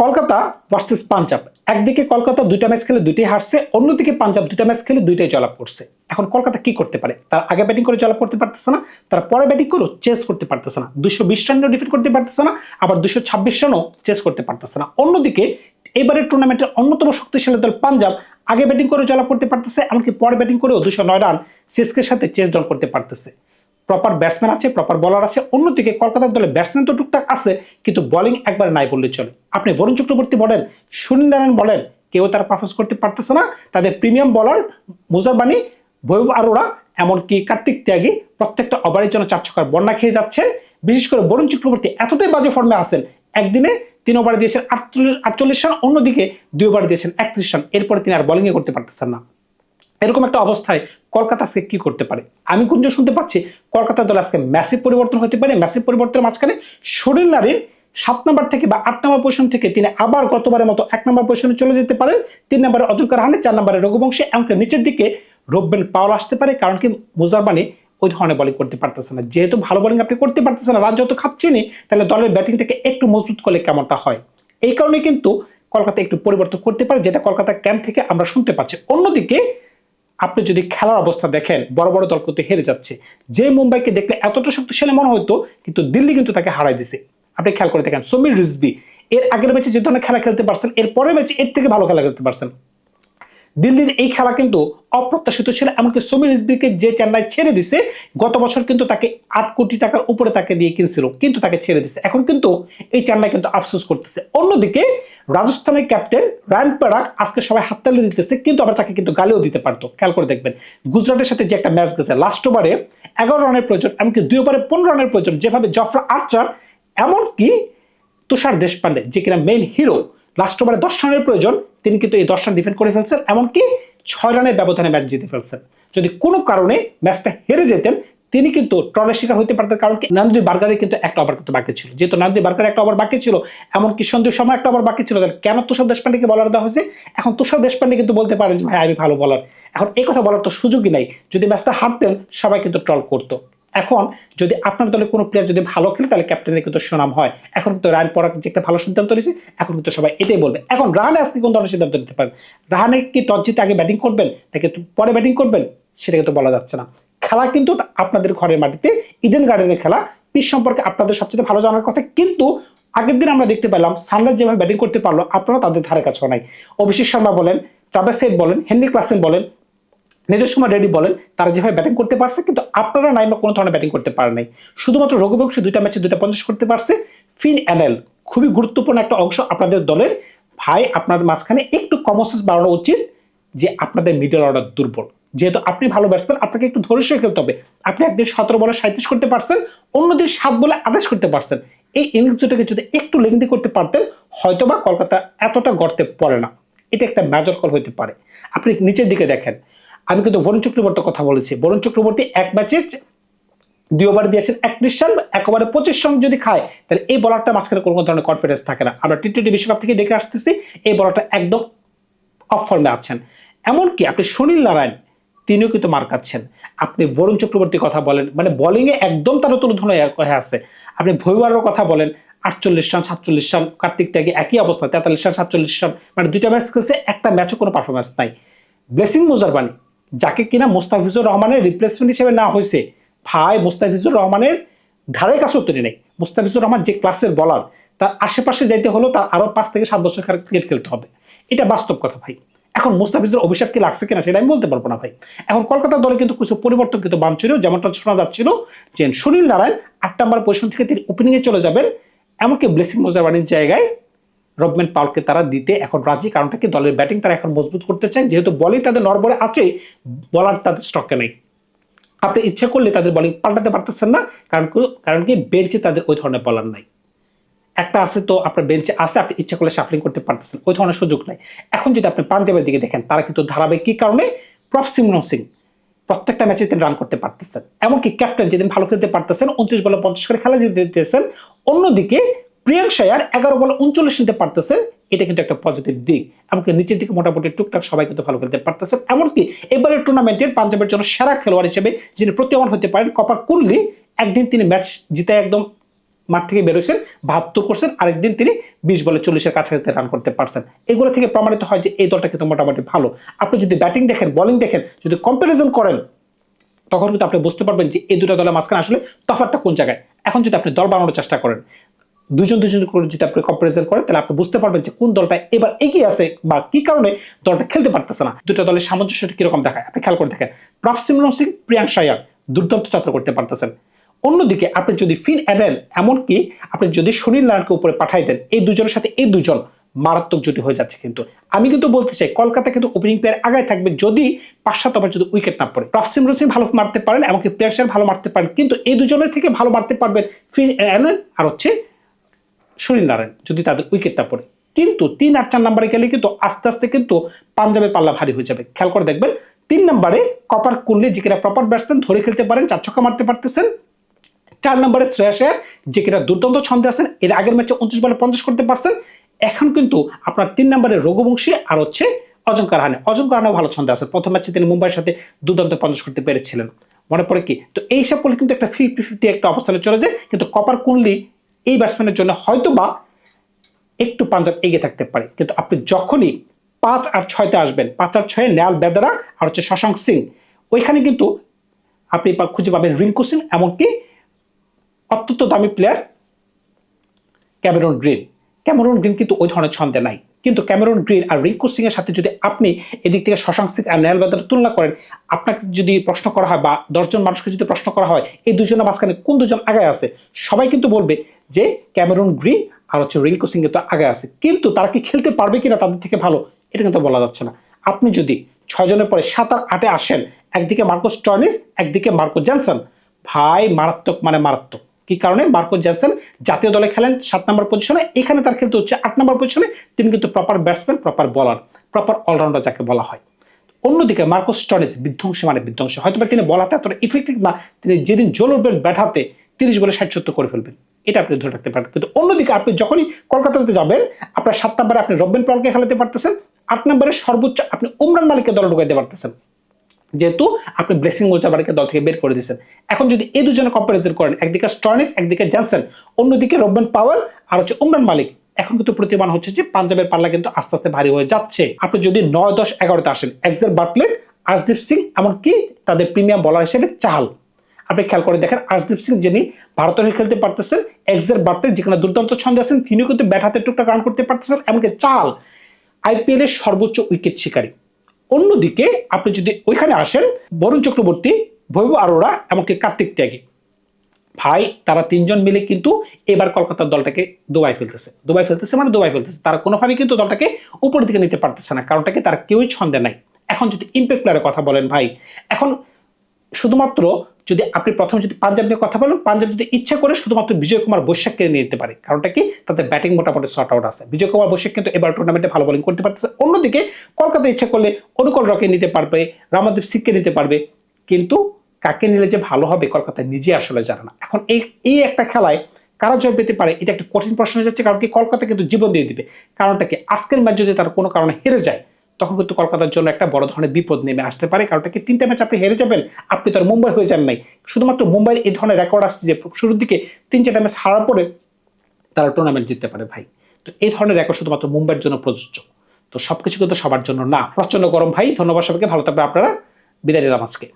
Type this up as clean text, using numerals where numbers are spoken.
Kolkata versus Punjab, একদিকে কলকাতা দুইটা match খেলে দুইটাই হারছে, অন্যদিকে পাঞ্জাব দুইটা ম্যাচ খেলে দুইটাই জয়লাভ করছে। এখন কলকাতা কি করতে পারে? তার আগে ব্যাটিং করে জয়লাভ করতে পারতেছে না, তার পরে ব্যাটিং করে চেস করতে পারতেছে না, 220 রানও ডিফেন্ড করতে পারতেছে না, আবার 226 রানও চেস করতে পারতেছে না। অন্যদিকে এবারের টুর্নামেন্টের অন্যতম শক্তিশালী দল পাঞ্জাব আগে ব্যাটিং করে জয়লাভ করতে পারতেছে, এমনকি পরে ব্যাটিং করেও 209 রান সিএসকের সাথে চেস ডাউন করতে পারতেছে। প্রপার ব্যাটসম্যান আছে, প্রপার বলার আছে। অন্যদিকে কলকাতার দলে ব্যাটসম্যান তো টুকটাক আছে, কিন্তু বোলিং একবার নাই বললে চলে। আপনি বরুণ চক্রবর্তী বলেন, সুনীল নারায়ণ বলেন, কেউ তারা পারফরমেন্স করতে পারতেছে না। তাদের প্রিমিয়াম বলার মুজারবানি, বৈভব আরোরা, এমনকি কার্তিক ত্যাগী প্রত্যেকটা ওভারের জন্য 4 ছক্কার বন্যা খেয়ে যাচ্ছেন। বিশেষ করে বরুণ চক্রবর্তী এতটাই বাজে ফর্মে আছেন, একদিনে 3 ওভারে দিয়েছেন 48 রান, অন্যদিকে 2 ওভারে দিয়েছেন 31 রান। এরপরে তিনি আর বোলিংয়ে করতে পারতেছেন না। এরকম একটা অবস্থায় কলকাতা আজকে কি করতে পারে? আমি গুঞ্জন শুনতে পাচ্ছি কলকাতার দল আজকে ম্যাসিভ পরিবর্তন হতে পারে। ম্যাসিভ পরিবর্তনের মাঝখানে সুনীল নারিন 7 নম্বর থেকে বা 8 নম্বর পজিশন থেকে তিনি আবার গতবারের মতো 1 নম্বর পজিশনে চলে যেতে পারেন। 3 নম্বরে অজয় রাহানে, 4 নম্বরে রঘুবংশী, এমনকি নিচের দিকে রুবেন পাওয়াল আসতে পারে। কারণ কি, মুজারবানি ওই ধরনের বোলিং করতে পারতেছে না। যেহেতু ভালো বোলিং আপনি করতে পারতেছেন না, রান যত খাচ্ছেনই, তাহলে দলের ব্যাটিংটাকে একটু মজবুত করলে কেমনটা হয়। এই কারণে কিন্তু কলকাতা একটু পরিবর্তন করতে পারে, যেটা কলকাতা ক্যাম্প থেকে আমরা শুনতে পাচ্ছি। অন্যদিকে আপনি যদি খেলার অবস্থা দেখেন, বড় বড় দল কিন্তু হেরে যাচ্ছে। যে মুম্বাইকে দেখলে এতটা শক্তিশালী মনে হতো, কিন্তু দিল্লি কিন্তু তাকে হারাই দিছে। আপনি খেয়াল করে দেখেন, সমীর রিজভি এর আগের ম্যাচে যে ধরনের খেলা খেলতে পারছেন, এর পরের ম্যাচে এর থেকে ভালো খেলা খেলতে পারছেন। দিল্লির এই খেলা কিন্তু অপ্রত্যাশিত ছিল। এমনকি সমীর রিজভিকে যে চেন্নাই ছেড়ে দিছে, গত বছর কিন্তু তাকে 8 কোটি টাকার উপরে তাকে দিয়ে কিনছিল, কিন্তু তাকে ছেড়ে দিছে। এখন কিন্তু এই চেন্নাই কিন্তু আফসোস করতেছে। অন্যদিকে রাজস্থানের ক্যাপ্টেন রায়ান পরাগ আজকে সবাই হাততালি দিতেছে, কিন্তু আবার তাকে কিন্তু গালিও দিতে পারতো। খেয়াল করে দেখবেন, গুজরাটের সাথে যে একটা ম্যাচ গেছে, লাস্ট ওভারে 11 রানের প্রয়োজন, এমনকি 2 ওভারে 15 রানের প্রয়োজন, যেভাবে জফরা আর্চার, এমনকি তুষার দেশপান্ডে যে কিনা মেইন হিরো, লাস্ট ওভারে 10 রানের প্রয়োজন, তিনি কিন্তু এই 10 রান ডিফেন্ড করে ফেলছেন, এমনকি 6 রানের ব্যবধানে ম্যাচ জিতে ফেলছেন। যদি কোনো কারণে ম্যাচটা হেরে যেতেন, তিনি কিন্তু ট্রলের শিকার হইতে পারতেন। কারণ কি, নান্দ্রি বার্গারের কিন্তু একটা ওভার কিন্তু বাকি ছিল। যেহেতু নান্দ্রি বার্গারের একটা ওভার বাকি ছিল, এমনকি সন্দীপ শর্মা একটা ওভার বাকি ছিল, কেন তুষার দেশপান্ডেকে বলার দেওয়া হয়েছে? এখন তুষার দেশপান্ডে কিন্তু বলতে পারেন যে ভাই আমি ভালো বলার। এখন এই কথা বলার তো সুযোগই নাই। যদি ম্যাচটা হারতেন, সবাই কিন্তু ট্রল করতো। এখন যদি আপনার দলে কোনো প্লেয়ার যদি ভালো খেলে, তাহলে ক্যাপ্টেনের কিন্তু সুনাম হয়। এখন কিন্তু রায়ান পরাগ যে একটা ভালো সিদ্ধান্ত নিয়েছে, এখন কিন্তু সবাই এটাই বলবে। এখন রাহানে আজকে কোন ধরনের সিদ্ধান্ত নিতে পারেন? রাহানে কি টস জিতে আগে ব্যাটিং করবেন নাকি পরে ব্যাটিং করবেন, সেটা কিন্তু বলা যাচ্ছে না। খেলা কিন্তু আপনাদের ঘরের মাটিতে, ইডেন গার্ডেনের খেলা। পিচ সম্পর্কে আপনাদের সবচেয়ে ভালো জানার কথা, কিন্তু আগের দিন আমরা দেখতে পেলাম সানরাইজ যেভাবে ব্যাটিং করতে পারলো, আপনারা তাদের ধারে কাছেও নাই। অভিষেক শর্মা বলেন, ট্রাভিস হেড বলেন, হেনরি ক্লাসেন বলেন, নিজের সময় রেডি বলেন, তারা যেভাবে ব্যাটিং করতে পারছে, কিন্তু আপনারা নাই বা কোনো ধরনের ব্যাটিং করতে পারে নাই। শুধুমাত্র রঘুবংশী 2টা ম্যাচে 2টা 50 করতে পারছে। ফিন অ্যানেল খুবই গুরুত্বপূর্ণ একটা অংশ আপনাদের দলের। ভাই, আপনার মাঝখানে একটু কমন সেন্স বাড়ানো উচিত যে আপনাদের মিডল অর্ডার দুর্বল। যেহেতু আপনি ভালো ব্যাটসম্যান, আপনাকে একটু ধৈর্য খেলতে হবে। আপনি একদিন 17 বলে 37 করতে পারছেন, অন্যদিন 7 বলে 28 করতে পারছেন। এই ইনিংস দুটোকে যদি একটু লেংদি করতে পারতেন, হয়তোবা কলকাতা এতটা গর্তে পড়ে না। এটা একটা মেজর কল হতে পারে। আপনি নিচের দিকে দেখেন, আমি কিন্তু বরুণ চক্রবর্তীর কথা বলেছি। বরুণ চক্রবর্তী এক ম্যাচে 2 ওভার দিয়েছেন 31 রান, 1 ওভারে 25 রান যদি খায়, তাহলে এই বলারটা মাঝখানে কোনো ধরনের কনফিডেন্স থাকে না। আমরা টি-20 বিশ্বকাপ থেকে দেখে আসতেছি, এই বলারটা একদম অফ ফর্মে আছেন। এমনকি আপনি সুনীল নারায়ণ, তিনিও কিন্তু মার খাচ্ছেন। আপনি বরুণ চক্রবর্তীর কথা বলেন, মানে বোলিংয়ে একদম তার তুলনা হয়ে আছে। আপনি ভৈবারের কথা বলেন, 48 রান, 47 রান, কার্তিক ত্যাগী একই অবস্থা, 43 রান, 47 রান, মানে 2টা ম্যাচ খেলছে, একটা ম্যাচও কোনো পারফরমেন্স নাই। ব্লেসিং মুজারবানি, যাকে কিনা মোস্তাফিজুর রহমানের রিপ্লেসমেন্ট হিসেবে না হয়েছে, ভাই মোস্তাফিজুর রহমানের ধারে কাছেও তৈরি নেই। মোস্তাফিজুর রহমান যে ক্লাসের বলার, তার আশেপাশে যাইতে হলো তার আরো 5 থেকে 7 বছর ক্রিকেট খেলতে হবে। এটা বাস্তব কথা ভাই। এখন মুস্তাফিজুর অভিশাপ কি লাগছে কিনা সেটা আমি বলতে পারবো না ভাই। এখন কলকাতা দলে কিন্তু কিছু পরিবর্তন কিন্তু বানছিল, যেমনটা শোনা যাচ্ছিল যে সুনীল নারায়ণ 8 নম্বর পজিশন থেকে তিনি ওপেনিং এ চলে যাবেন, এমনকি ব্লেসিং মুজারবানির জায়গায় রবম্যান পাউলকে তারা দিতে এখন রাজি। কারণটা কি, দলের ব্যাটিং তারা এখন মজবুত করতে চায়। যেহেতু বলিং তাদের নড়বড়ে আছে, বলার তাদের স্টকে নেই। আপনি ইচ্ছা করলে তাদের বলিং পাল্টাতে পারতেছেন না, কারণ কি বেঞ্চে তাদের ওই ধরনের বলার নাই। একটা আছে তো আপনার বেঞ্চে আছে, আপনি ইচ্ছা করলে শাফলিং করতে পারতেছেন, ওই ধরনের সুযোগ নাই। এখন যদি আপনি পাঞ্জাবের দিকে দেখেন, তারা কিন্তু ধারাবাহিক কি কারণে প্রভ সিং প্রত্যেকটা ম্যাচে তিনি রান করতে পারতেছেন, এমনকি ক্যাপ্টেন যেদিন ভালো খেলতে পারতেছেন, 29 বলে 50 করে খেলা জিতে দিতেছেন। অন্যদিকে প্রিয়াঙ্ক শায়ার 11 বলে 39 নিতে পারতেছেন, এটা কিন্তু একটা পজিটিভ দিক। এমনকি নিচের দিকে মোটামুটি টুকটাক সবাই কিন্তু ভালো খেলতে পারতেছেন। এমনকি এবারের টুর্নামেন্টের পাঞ্জাবের জন্য সেরা খেলোয়াড় হিসেবে যিনি প্রতীয়মান হতে পারেন, কপার কুল্লি, একদিন তিনি ম্যাচ জিতে একদম মাঠ থেকে বেরোছেন, 72 করছেন, আরেকদিন তিনি 20 বলে 40-এর কাছাকাছি রান করতে পারছেন। এগুলো থেকে প্রমাণিত হয় যে এই দলটা কিন্তু মোটামুটি ভালো। আপনি যদি ব্যাটিং দেখেন, বোলিং দেখেন, যদি কম্পারিজন করেন, তখন কিন্তু আপনি বুঝতে পারবেন যে এই দুটো দলের মাঝখানে আসলে তফাৎটা কোন জায়গায়। এখন যদি আপনি দল বানানোর চেষ্টা করেন, দুজন করে যদি আপনি কম্পারিজন করেন, তাহলে আপনি বুঝতে পারবেন যে কোন দলটা এবার এগিয়ে আছে বা কি কারণে দলটা খেলতে পারতেছে না। দুটো দলের সামঞ্জস্যটা কিরকম দেখায় আপনি খেয়াল করে দেখেন। প্রভসিমরন সিং, প্রিয়াঙ্ক আয়ার দুর্দান্ত যাত্রা করতে পারতেছেন। অন্যদিকে আপনি যদি ফিন অ্যাডেল, এমনকি আপনি যদি সুনীল নারায়ণকে উপরে পাঠাই দেন, এই দুজনের সাথে এই দুজন মারাত্মক জুটি হয়ে যাচ্ছে। কিন্তু আমি কিন্তু বলতে চাই কলকাতা কিন্তু ওপেনিং প্লেয়ার আগায় থাকবে যদি 5-7 ওভার যদি উইকেট না পড়ে। প্রভসিমরন সিং ভালো মারতে পারেন, এমনকি প্রিয়াঙ্ক আয়ার ভালো মারতে পারেন, কিন্তু এই দুজনের থেকে ভালো মারতে পারবেন ফিন অ্যাডেল আর সুনীল নারায়ণ যদি তাদের উইকেটটা পড়ে। কিন্তু 3 আর 4 নম্বরে গেলে কিন্তু আস্তে আস্তে কিন্তু পাঞ্জাবের পাল্লা ভারী হয়ে যাবে। খেয়াল করে দেখবেন 3 নম্বরে কপার কুনলি, যে কিনা প্রপার ব্যাটসম্যান, ধরে খেলতে পারেন, 4 ছক্কা মারতে পারতেছেন। 4 নম্বরে শ্রেয়াস আয়ার, যে কিনা দুর্দান্ত ছন্দে আছেন, এর আগের ম্যাচে 29 বলে 50 করতে পারছেন। এখন কিন্তু আপনার 3 নম্বরে রঘুবংশী আর অজিঙ্ক্য রাহানে। অজিঙ্ক্য রাহানেও ভালো ছন্দে আছেন, প্রথম ম্যাচে তিনি মুম্বাইয়ের সাথে দুর্দান্ত 50 করতে পেরেছিলেন, মনে পড়ে কি? তো এইসব করলে কিন্তু একটা 50-50 একটা অবস্থানে চলে যায়। কিন্তু কপার কুনলি এই ব্যাটসম্যানের জন্য হয়তো বা একটু পাঞ্জাব এগিয়ে থাকতে পারে। কিন্তু আপনি যখনই 5 আর 6-তে আসবেন, 5 আর 6-এ নেয়াল বেদারা আর শশাঙ্ক সিং, ওইখানে কিন্তু আপনি খুঁজে পাবেন রিঙ্কু সিং, এমনকি অত্যন্ত দামি player Cameron green. Cameron green কিন্তু ওই ধরনের ছন্দে নাই। কিন্তু ক্যামেরন গ্রিন আর রিঙ্কু সিং এর সাথে যদি আপনি এদিক থেকে শশাঙ্ক সিং আর নেয়াল বেদার তুলনা করেন, আপনাকে যদি প্রশ্ন করা হয় বা 10 জন মানুষকে যদি প্রশ্ন করা হয় এই দুজনের মাঝখানে কোন দুজন আগে আছে, সবাই কিন্তু বলবে যে ক্যামেরন গ্রিন আর রিঙ্কু সিং তো আগে আছে। কিন্তু তারা কি খেলতে পারবে কিনা তাদের থেকে ভালো, এটা কিন্তু বলা যাচ্ছে না। আপনি যদি 6 জনের পরে 7 আর 8-এ আসেন, একদিকে মার্কো স্টয়নিস, একদিকে মার্কো জনসন, ভাই মারাত্মক মানে মারাত্মক। কি কারণে? মার্কো জনসন জাতীয় দলে খেলেন 7 নম্বর পজিশনে, এখানে তার খেলতে হচ্ছে 8 নম্বর পজিশনে। তিনি কিন্তু প্রপার ব্যাটসম্যান, প্রপার বলার, প্রপার অলরাউন্ডার যাকে বলা হয়। অন্যদিকে মার্কো স্টয়নিস বিধ্বংসী মানে বিধ্বংসী। হয়তো তিনি বলাতে এতটা ইফেক্টিভ না, তিনি যেদিন জোর উঠবেন ব্যাট হাতে 30 বলে 60-70 করে ফেলবেন, এটা আপনি ধরে রাখতে পারেন। কিন্তু অন্যদিকে আপনি যখনই কলকাতাতে যাবেন, আপনার 7 নম্বরে আপনি রবিন পলকে খেলাতে পারতেছেন, 8 নম্বরে সর্বোচ্চ আপনি উমরান মালিককে দলে ঢুকাইতে পারতেছেন, যেহেতু আপনি ব্লেসিং মুজাবারকে দল থেকে বের করে দিয়েছেন। এখন যদি এই দুজনে কম্পারিজন করেন, একদিকে স্টয়নিস, একদিকে জনসন, অন্যদিকে রবিন পাওয়েল আর উমরান মালিক, এখন কিন্তু প্রতিমান হচ্ছে যে পাঞ্জাবের পাল্লা কিন্তু আস্তে আস্তে ভারী হয়ে যাচ্ছে। আপনি যদি 9, 10, 11-তে আসেন, এক্সেল বাটলেট, আশদীপ সিং, এমনকি তাদের প্রিমিয়াম বলার হিসেবে চাহাল, আপনি খেয়াল করে দেখেন আশদীপ সিং যিনি ভারতের হয়ে খেলতে পারতেছেন, এক্সেল বাটলেট যেখানে দুর্দান্ত ছন্দে আছেন, তিনিও কিন্তু ব্যাট হাতে টুকটাক রান করতে পারতেছেন, এমনকি চাহাল আইপিএল এর সর্বোচ্চ উইকেট শিকারী। অন্যদিকে আপনি যদি ওইখানে আসেন, বরুণ চক্রবর্তী, বৈভব আরোরা, এমনকি কার্তিক ত্যাগী, ভাই তারা 3 জন মিলে কিন্তু এবার কলকাতার দলটাকে ডুবাই ফেলতেছে। তারা কোনোভাবেই কিন্তু দলটাকে উপরের দিকে নিতে পারতেছে না, কারণটাকে তারা কেউই ছন্দে নাই। এখন যদি ইম্প্যাক্ট প্লেয়ারের কথা বলেন ভাই, এখন শুধুমাত্র যদি আপনি প্রথমে যদি পাঞ্জাব নিয়ে কথা বলেন, পাঞ্জাব যদি ইচ্ছা করে শুধুমাত্র বিজয় কুমার বৈশাখকে নিয়ে নিতে পারে, কারণটা কি? তাদের ব্যাটিং মোটামুটি শর্ট আউট আছে। বিজয় কুমার বৈশাখ কিন্তু এবার টুর্নামেন্টে ভালো বোলিং করতে পারতেছে। অন্যদিকে কলকাতা ইচ্ছা করলে অনুকূল রকে নিতে পারবে, রামাদীপ সিংকে নিতে পারবে, কিন্তু কাকে নিলে যে ভালো হবে কলকাতা নিজে আসলে জানে না। এখন এই একটা খেলায় কারা জয় পেতে পারে, এটা একটা কঠিন প্রশ্ন হয়ে যাচ্ছে, কারণ কি কলকাতা কিন্তু জীবন দিয়ে দিবে। কারণটা কি? আজকের ম্যাচ যদি তারা কোনো কারণে হেরে যায়, তখন কিন্তু কলকাতার জন্য একটা বড় ধরনের বিপদ নেমে আসতে পারে। কারণটা কি? 3টা ম্যাচ আপনি হেরে যাবেন, আপনি তো আর মুম্বাই হয়ে যান নাই। শুধুমাত্র মুম্বাইয়ের এই ধরনের রেকর্ড আসছে যে শুরুর দিকে 3-4টা ম্যাচ হারার পরে তারা টুর্নামেন্ট জিততে পারে ভাই। তো এই ধরনের রেকর্ড শুধুমাত্র মুম্বাইয়ের জন্য প্রযোজ্য। তো সবকিছু কিন্তু সবার জন্য না। প্রচন্ড গরম ভাই। ধন্যবাদ সবাইকে, ভালো থাকবে আপনারা। বিদায় নিলাম আজকে।